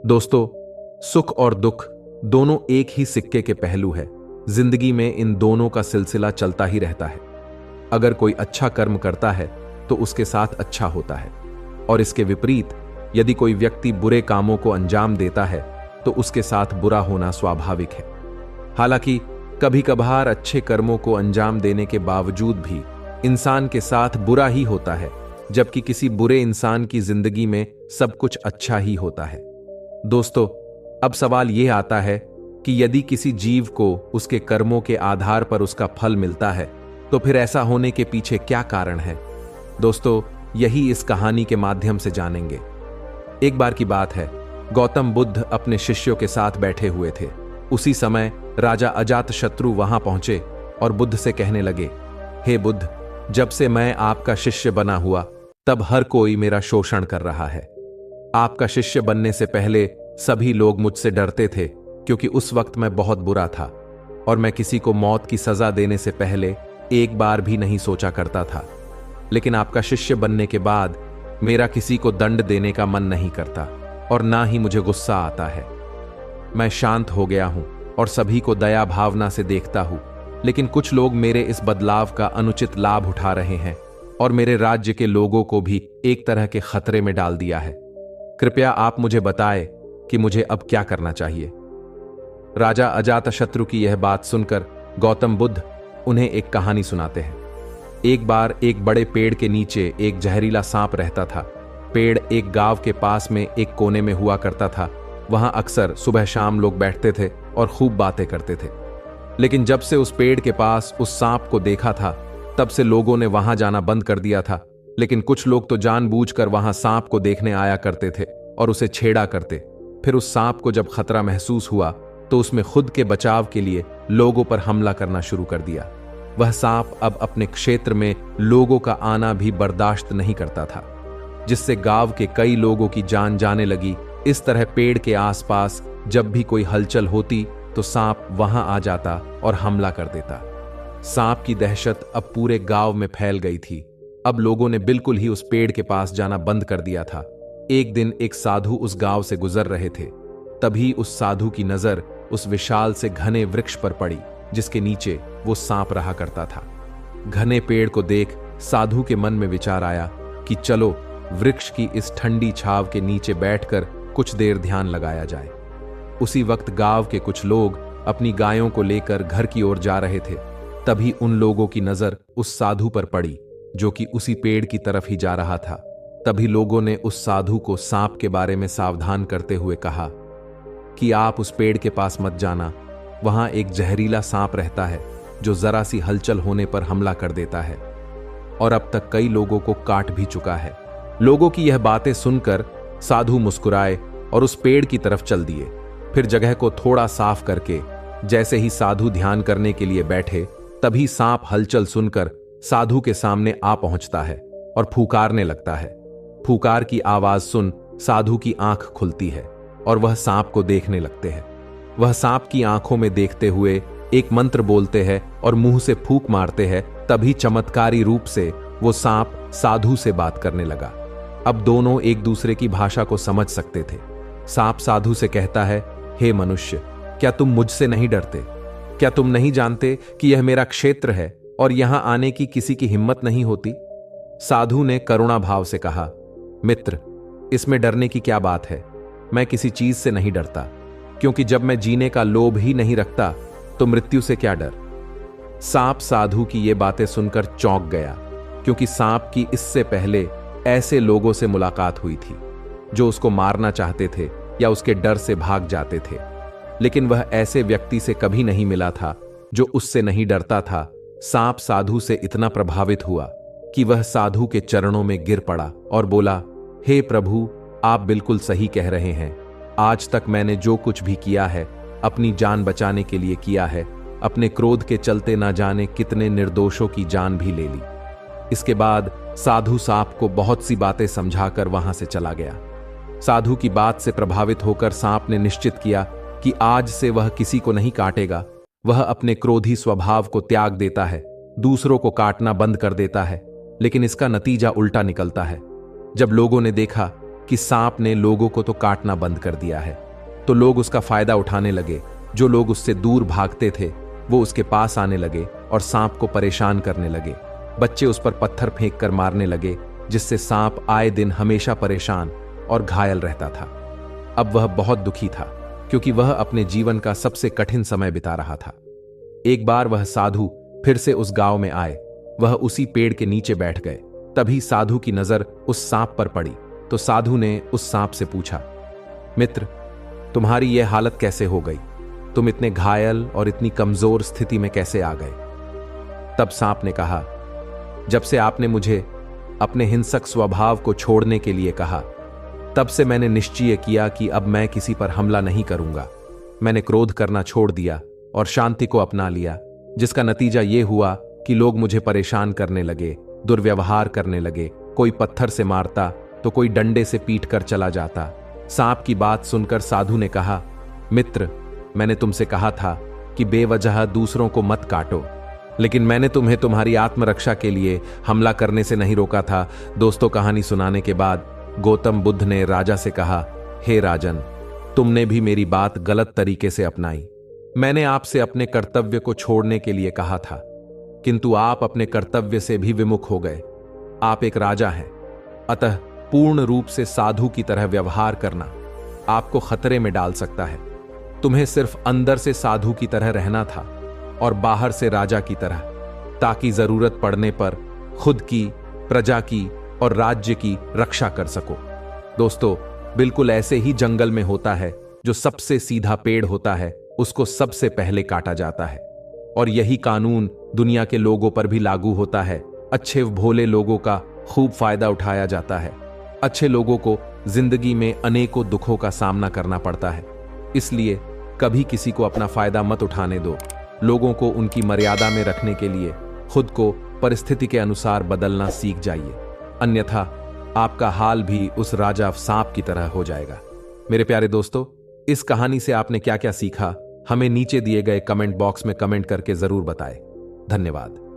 दोस्तों, सुख और दुख दोनों एक ही सिक्के के पहलू है। जिंदगी में इन दोनों का सिलसिला चलता ही रहता है। अगर कोई अच्छा कर्म करता है तो उसके साथ अच्छा होता है, और इसके विपरीत यदि कोई व्यक्ति बुरे कामों को अंजाम देता है तो उसके साथ बुरा होना स्वाभाविक है। हालांकि कभी कभार अच्छे कर्मों को अंजाम देने के बावजूद भी इंसान के साथ बुरा ही होता है, जबकि किसी बुरे इंसान की जिंदगी में सब कुछ अच्छा ही होता है। दोस्तों, अब सवाल यह आता है कि यदि किसी जीव को उसके कर्मों के आधार पर उसका फल मिलता है तो फिर ऐसा होने के पीछे क्या कारण है। दोस्तों, यही इस कहानी के माध्यम से जानेंगे। एक बार की बात है, गौतम बुद्ध अपने शिष्यों के साथ बैठे हुए थे। उसी समय राजा अजातशत्रु वहां पहुंचे और बुद्ध से कहने लगे, हे बुद्ध, जब से मैं आपका शिष्य बना हुआ तब हर कोई मेरा शोषण कर रहा है। आपका शिष्य बनने से पहले सभी लोग मुझसे डरते थे, क्योंकि उस वक्त मैं बहुत बुरा था और मैं किसी को मौत की सजा देने से पहले एक बार भी नहीं सोचा करता था। लेकिन आपका शिष्य बनने के बाद मेरा किसी को दंड देने का मन नहीं करता और ना ही मुझे गुस्सा आता है। मैं शांत हो गया हूं और सभी को दया भावना से देखता हूं, लेकिन कुछ लोग मेरे इस बदलाव का अनुचित लाभ उठा रहे हैं और मेरे राज्य के लोगों को भी एक तरह के खतरे में डाल दिया है। कृपया आप मुझे बताएं कि मुझे अब क्या करना चाहिए। राजा अजातशत्रु की यह बात सुनकर गौतम बुद्ध उन्हें एक कहानी सुनाते हैं। एक बार एक बड़े पेड़ के नीचे एक जहरीला सांप रहता था। पेड़ एक गांव के पास में एक कोने में हुआ करता था। वहां अक्सर सुबह शाम लोग बैठते थे और खूब बातें करते थे। लेकिन जब से उस पेड़ के पास उस सांप को देखा था, तब से लोगों ने वहां जाना बंद कर दिया था। लेकिन कुछ लोग तो जानबूझकर वहां सांप को देखने आया करते थे और उसे छेड़ा करते। फिर उस सांप को जब खतरा महसूस हुआ तो उसमें खुद के बचाव के लिए लोगों पर हमला करना शुरू कर दिया। वह सांप अब अपने क्षेत्र में लोगों का आना भी बर्दाश्त नहीं करता था, जिससे गांव के कई लोगों की जान जाने लगी। इस तरह पेड़ के आसपास जब भी कोई हलचल होती तो सांप वहां आ जाता और हमला कर देता। सांप की दहशत अब पूरे गांव में फैल गई थी। अब लोगों ने बिल्कुल ही उस पेड़ के पास जाना बंद कर दिया था। एक दिन एक साधु उस गांव से गुजर रहे थे। तभी उस साधु की नजर उस विशाल से घने वृक्ष पर पड़ी, जिसके नीचे वो सांप रहा करता था। घने पेड़ को देख साधु के मन में विचार आया कि चलो वृक्ष की इस ठंडी छाव के नीचे बैठकर कुछ देर ध्यान लगाया जाए। उसी वक्त गांव के कुछ लोग अपनी गायों को लेकर घर की ओर जा रहे थे। तभी उन लोगों की नजर उस साधु पर पड़ी, जो कि उसी पेड़ की तरफ ही जा रहा था। तभी लोगों ने उस साधु को सांप के बारे में सावधान करते हुए कहा कि आप उस पेड़ के पास मत जाना। वहां एक जहरीला सांप रहता है जो जरा सी हलचल होने पर हमला कर देता है और अब तक कई लोगों को काट भी चुका है। लोगों की यह बातें सुनकर साधु मुस्कुराए और उस पेड़ की तरफ चल दिए। फिर जगह को थोड़ा साफ करके जैसे ही साधु ध्यान करने के लिए बैठे, तभी सांप हलचल सुनकर साधु के सामने आ पहुंचता है और फूकारने लगता है। फूकार की आवाज सुन साधु की आंख खुलती है और वह सांप को देखने लगते हैं। वह सांप की आंखों में देखते हुए एक मंत्र बोलते हैं और मुंह से फूंक मारते हैं। तभी चमत्कारी रूप से वो सांप साधु से बात करने लगा। अब दोनों एक दूसरे की भाषा को समझ सकते थे। सांप साधु से कहता है, हे मनुष्य, क्या तुम मुझसे नहीं डरते? क्या तुम नहीं जानते कि यह मेरा क्षेत्र है और यहां आने की किसी की हिम्मत नहीं होती? साधु ने करुणा भाव से कहा, मित्र, इसमें डरने की क्या बात है? मैं किसी चीज से नहीं डरता, क्योंकि जब मैं जीने का लोभ ही नहीं रखता तो मृत्यु से क्या डर। सांप साधु की ये बातें सुनकर चौंक गया, क्योंकि सांप की इससे पहले ऐसे लोगों से मुलाकात हुई थी जो उसको मारना चाहते थे या उसके डर से भाग जाते थे, लेकिन वह ऐसे व्यक्ति से कभी नहीं मिला था जो उससे नहीं डरता था। सांप साधु से इतना प्रभावित हुआ कि वह साधु के चरणों में गिर पड़ा और बोला, हे प्रभु, आप बिल्कुल सही कह रहे हैं। आज तक मैंने जो कुछ भी किया है अपनी जान बचाने के लिए किया है। अपने क्रोध के चलते ना जाने कितने निर्दोषों की जान भी ले ली। इसके बाद साधु सांप को बहुत सी बातें समझाकर वहां से चला गया। साधु की बात से प्रभावित होकर सांप ने निश्चित किया कि आज से वह किसी को नहीं काटेगा। वह अपने क्रोधी स्वभाव को त्याग देता है, दूसरों को काटना बंद कर देता है। लेकिन इसका नतीजा उल्टा निकलता है। जब लोगों ने देखा कि सांप ने लोगों को तो काटना बंद कर दिया है, तो लोग उसका फायदा उठाने लगे। जो लोग उससे दूर भागते थे वो उसके पास आने लगे और सांप को परेशान करने लगे। बच्चे उस पर पत्थर फेंक कर मारने लगे, जिससे सांप आए दिन हमेशा परेशान और घायल रहता था। अब वह बहुत दुखी था, क्योंकि वह अपने जीवन का सबसे कठिन समय बिता रहा था। एक बार वह साधु फिर से उस गांव में आए। वह उसी पेड़ के नीचे बैठ गए। तभी साधु की नजर उस सांप पर पड़ी, तो साधु ने उस सांप से पूछा, मित्र, तुम्हारी यह हालत कैसे हो गई? तुम इतने घायल और इतनी कमजोर स्थिति में कैसे आ गए? तब सांप ने कहा, जब से आपने मुझे अपने हिंसक स्वभाव को छोड़ने के लिए कहा, तब से मैंने निश्चय किया कि अब मैं किसी पर हमला नहीं करूंगा। मैंने क्रोध करना छोड़ दिया और शांति को अपना लिया, जिसका नतीजा यह हुआ कि लोग मुझे परेशान करने लगे, दुर्व्यवहार करने लगे। कोई पत्थर से मारता तो कोई डंडे से पीट कर चला जाता। सांप की बात सुनकर साधु ने कहा, मित्र, मैंने तुमसे कहा था कि बेवजह दूसरों को मत काटो, लेकिन मैंने तुम्हें तुम्हारी आत्मरक्षा के लिए हमला करने से नहीं रोका था। दोस्तों, कहानी सुनाने के बाद गौतम बुद्ध ने राजा से कहा, हे राजन, तुमने भी मेरी बात गलत तरीके से अपनाई। मैंने आपसे अपने कर्तव्य को छोड़ने के लिए कहा था, किंतु आप अपने कर्तव्य से भी विमुख हो गए। आप एक राजा हैं, अतः पूर्ण रूप से साधु की तरह व्यवहार करना आपको खतरे में डाल सकता है। तुम्हें सिर्फ अंदर से साधु की तरह रहना था और बाहर से राजा की तरह, ताकि जरूरत पड़ने पर खुद की, प्रजा की और राज्य की रक्षा कर सको। दोस्तों, बिल्कुल ऐसे ही जंगल में होता है। जो सबसे सीधा पेड़ होता है उसको सबसे पहले काटा जाता है, और यही कानून दुनिया के लोगों पर भी लागू होता है। अच्छे भोले लोगों का खूब फायदा उठाया जाता है। अच्छे लोगों को जिंदगी में अनेकों दुखों का सामना करना पड़ता है, इसलिए कभी किसी को अपना फायदा मत उठाने दो। लोगों को उनकी मर्यादा में रखने के लिए खुद को परिस्थिति के अनुसार बदलना सीख जाइए, अन्यथा आपका हाल भी उस राजा सांप की तरह हो जाएगा। मेरे प्यारे दोस्तों, इस कहानी से आपने क्या क्या सीखा, हमें नीचे दिए गए कमेंट बॉक्स में कमेंट करके जरूर बताएं। धन्यवाद।